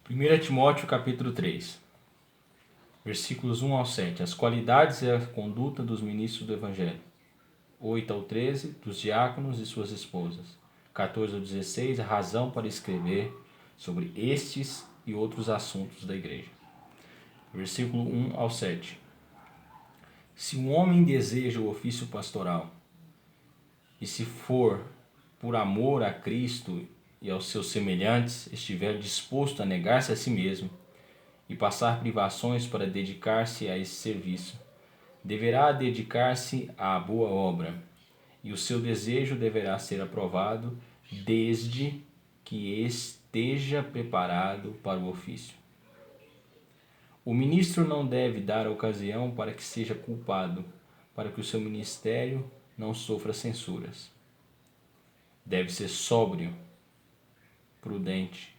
1 Timóteo capítulo 3, versículos 1 ao 7. As qualidades e a conduta dos ministros do Evangelho. 8 ao 13, dos diáconos e suas esposas. 14 ao 16, a razão para escrever sobre estes e outros assuntos da igreja. Versículo 1 ao 7. Se um homem deseja o ofício pastoral, e se for por amor a Cristo e aos seus semelhantes, estiver disposto a negar-se a si mesmo e passar privações para dedicar-se a esse serviço, deverá dedicar-se à boa obra, e o seu desejo deverá ser aprovado desde que esteja preparado para o ofício. O ministro não deve dar ocasião para que seja culpado, para que o seu ministério não sofra censuras. Deve ser sóbrio, prudente,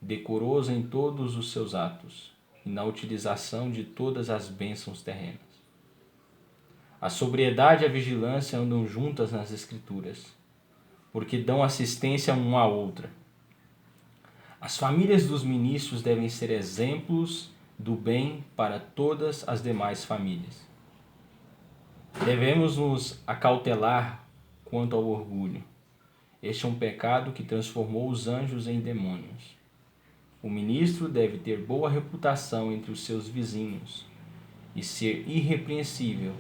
decoroso em todos os seus atos e na utilização de todas as bênçãos terrenas. A sobriedade e a vigilância andam juntas nas Escrituras, porque dão assistência uma à outra. As famílias dos ministros devem ser exemplos do bem para todas as demais famílias. Devemos nos acautelar quanto ao orgulho. Este é um pecado que transformou os anjos em demônios. O ministro deve ter boa reputação entre os seus vizinhos e ser irrepreensível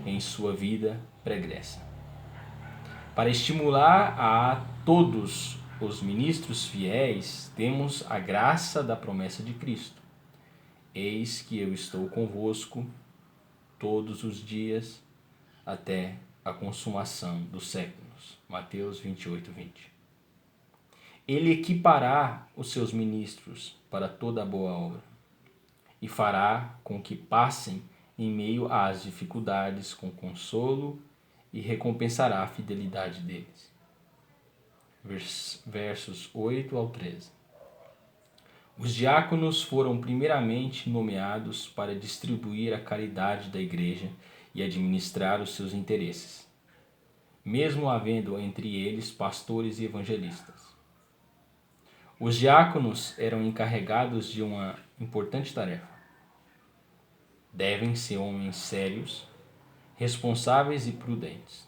em sua vida pregressa. Para estimular a todos os ministros fiéis, temos a graça da promessa de Cristo. Eis que eu estou convosco todos os dias até a consumação dos séculos. Mateus 28, 20. Ele equipará os seus ministros para toda a boa obra e fará com que passem em meio às dificuldades com consolo e recompensará a fidelidade deles. Versos 8 ao 13. Os diáconos foram primeiramente nomeados para distribuir a caridade da igreja e administrar os seus interesses, mesmo havendo entre eles pastores e evangelistas. Os diáconos eram encarregados de uma importante tarefa. Devem ser homens sérios, responsáveis e prudentes.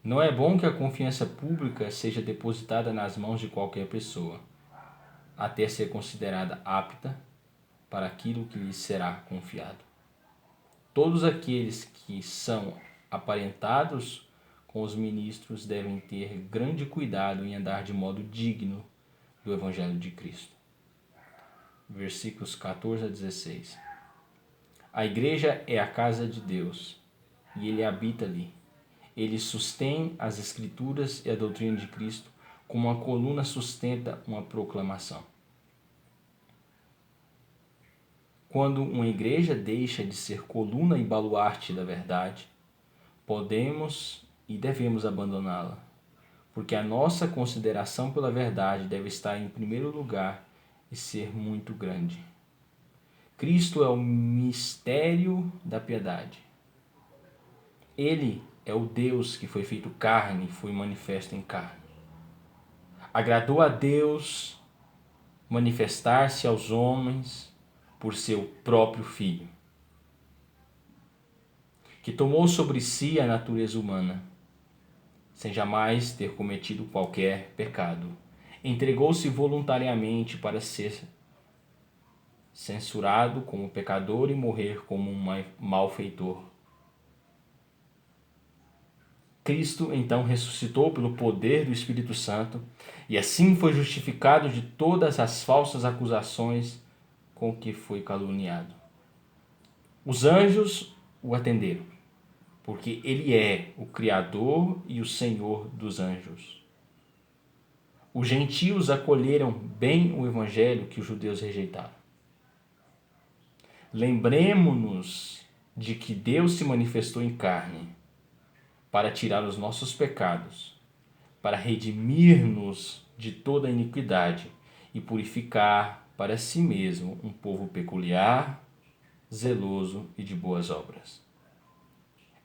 Não é bom que a confiança pública seja depositada nas mãos de qualquer pessoa, até ser considerada apta para aquilo que lhe será confiado. Todos aqueles que são aparentados com os ministros devem ter grande cuidado em andar de modo digno do Evangelho de Cristo. Versículos 14 a 16. A igreja é a casa de Deus e Ele habita ali. Ele sustém as Escrituras e a doutrina de Cristo como uma coluna sustenta uma proclamação. Quando uma igreja deixa de ser coluna e baluarte da verdade, podemos e devemos abandoná-la, porque a nossa consideração pela verdade deve estar em primeiro lugar e ser muito grande. Cristo é o mistério da piedade. Ele é o Deus que foi feito carne e foi manifesto em carne. Agradou a Deus manifestar-se aos homens por seu próprio Filho, que tomou sobre si a natureza humana, sem jamais ter cometido qualquer pecado. Entregou-se voluntariamente para ser censurado como pecador e morrer como um malfeitor. Cristo então ressuscitou pelo poder do Espírito Santo e assim foi justificado de todas as falsas acusações com que foi caluniado. Os anjos o atenderam, porque ele é o Criador e o Senhor dos anjos. Os gentios acolheram bem o evangelho que os judeus rejeitaram. Lembremo-nos de que Deus se manifestou em carne para tirar os nossos pecados, para redimir-nos de toda iniquidade e purificar para si mesmo um povo peculiar, zeloso e de boas obras.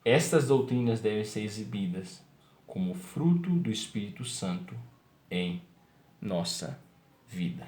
Estas doutrinas devem ser exibidas como fruto do Espírito Santo em nossa vida.